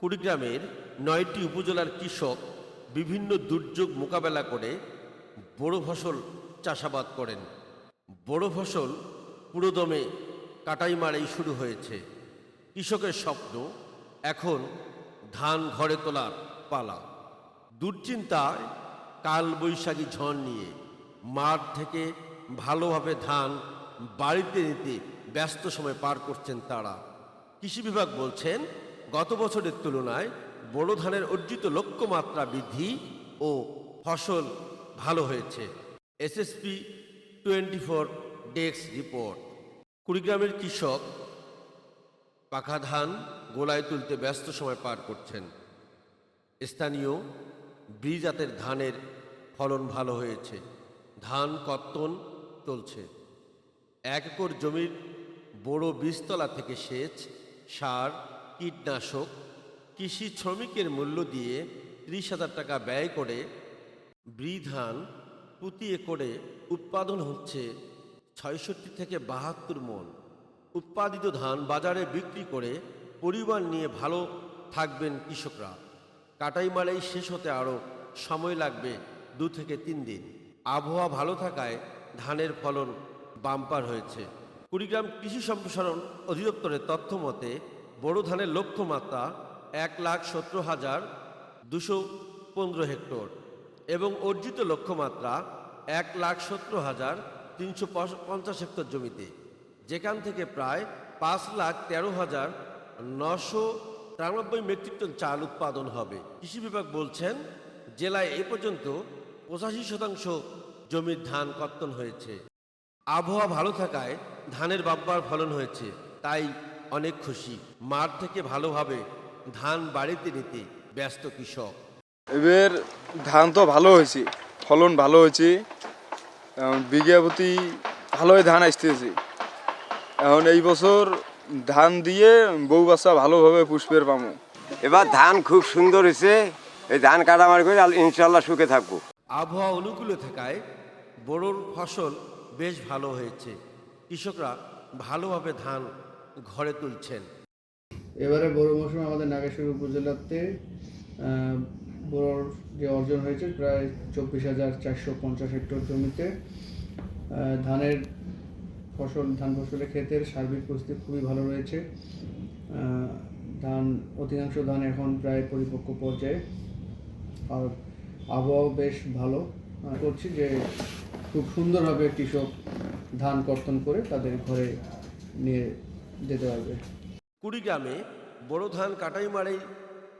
কুড়িগ্রামের ৯টি উপজেলার কৃষক বিভিন্ন দুর্যোগ মোকাবেলা করে বড় ফসল চাষাবাদ করেন। বড় ফসল পুরোদমে কাটাই মারাই শুরু হয়েছে। কৃষকের স্বপ্ন এখন ধান ঘরে তোলার পালা। দুশ্চিন্তায় কাল বৈশাখী ঝড় নিয়ে মাঠ থেকে ভালোভাবে ধান বাড়িতে নিতে ব্যস্ত সময় পার করছেন তারা। কৃষি বিভাগ বলছেন, গত বছরের তুলনায় বোরো ধানের অর্জিত লক্ষ্যমাত্রা বৃদ্ধি ও ফসল ভালো হয়েছে। SSP 24 desk report. কুড়িগ্রামের কৃষক পাকা ধান গোলায় তুলতে ব্যস্ত সময় পার করছেন। স্থানীয় ব্রি জাতের ধানের ফলন ভালো হয়েছে। ধান কর্তন চলছে। 1 একর জমির বড় বীজতলা থেকে সেচ, সার, কীটনাশক, কৃষি শ্রমিকের মূল্য দিয়ে 30,000 টাকা ব্যয় করে ব্রি ধান প্রতি একরে উৎপাদন হচ্ছে 66 থেকে 72 মণ। উৎপাদিত ধান বাজারে বিক্রি করে পরিবার নিয়ে ভালো থাকবেন কৃষকরা। কাটাই মারাই শেষ হতে আরও সময় লাগবে 2 থেকে 3 দিন। আবহাওয়া ভালো থাকায় ধানের ফলন বাম্পার হয়েছে। কুড়িগ্রাম কৃষি সম্প্রসারণ অধিদপ্তরের তথ্য মতে বোরো ধানের লক্ষ্যমাত্রা 1,17,215 হেক্টর এবং অর্জিত লক্ষ্যমাত্রা 1,17,350 হেক্টর জমিতে, যেখান থেকে প্রায় 5,13,993 মেট্রিক টন চাল উৎপাদন হবে। কৃষি বিভাগ বলছেন, জেলায় এ পর্যন্ত 85% জমির ধান কর্তন হয়েছে। আবহাওয়া ভালো থাকায় ধানের বাম্পার ফলন হয়েছে, তাই অনেক খুশি। মাঠ থেকে ভালোভাবে ধান বাড়িতে নিতে ব্যস্ত কৃষক। এবার ধান তো ভালো হয়েছে, ফলন ভালো হয়েছে, বিঘা প্রতি ভালোই ধান আসতেছে। এখন এই বছর ধান দিয়ে বউ বাচ্চা ভালোভাবে পুষ্পের পাবো। এবার ধান খুব সুন্দর হয়েছে। এই ধান কাটামারি করে ইনশাল্লাহ সুখে থাকবো। আবহাওয়া অনুকূলে থাকায় বোরোর ফসল বেশ ভালো হয়েছে। কৃষকরা ভালোভাবে ধান ঘরে তুলছেন। এবারে বোরো মৌসুমে আমাদের নাগেশ্বর উপজেলাতে বোরোর যে অর্জন হয়েছে প্রায় 24,450 হেক্টর জমিতে। ধান ফসলের ক্ষেতের সার্বিক পরিস্থিতি খুবই ভালো রয়েছে। অধিকাংশ ধান এখন প্রায় পরিপক্ক পর্যায়ে, আর আবহাওয়া বেশ ভালো করছি যে খুব সুন্দরভাবে কৃষক ধান কর্তন করে তাদের ঘরে নিয়ে যেতে পারবে। কুড়িগ্রামে বোরো ধান কাটাই মারাই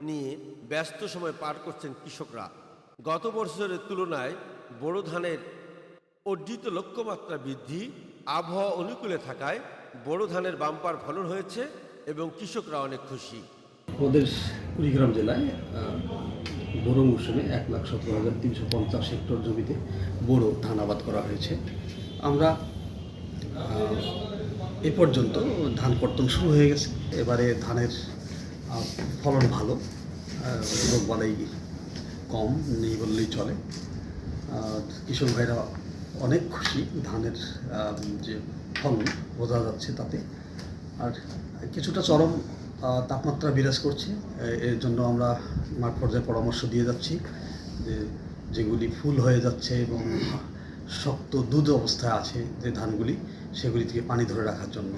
নিয়ে ব্যস্ত সময় পার করছেন কৃষকরা। গত বছরের তুলনায় বোরো ধানের অর্জিত লক্ষ্যমাত্রা বৃদ্ধি, আবহাওয়া অনুকূলে থাকায় বোরো ধানের বাম্পার ফলন হয়েছে এবং কৃষকরা অনেক খুশি। আমাদের কুড়িগ্রাম জেলায় বোরো মৌসুমে 1,17,350 হেক্টর জমিতে বোরো ধান আবাদ করা হয়েছে। আমরা এ পর্যন্ত ধান কর্তন শুরু হয়ে গেছে। এবারে ধানের ফলন ভালো, রোগবালাই কম নেই বললেই চলে। কৃষক ভাইরা অনেক খুশি, ধানের যে ফলন বোঝা যাচ্ছে তাতে। আর কিছুটা চরম তাপমাত্রা বিরাজ করছে, এর জন্য আমরা মাঠ পর্যায়ে পরামর্শ দিয়ে যাচ্ছি যে যেগুলি ফুল হয়ে যাচ্ছে এবং শক্ত দুধ অবস্থায় আছে যে ধানগুলি, সেগুলি থেকে পানি ধরে রাখার জন্য।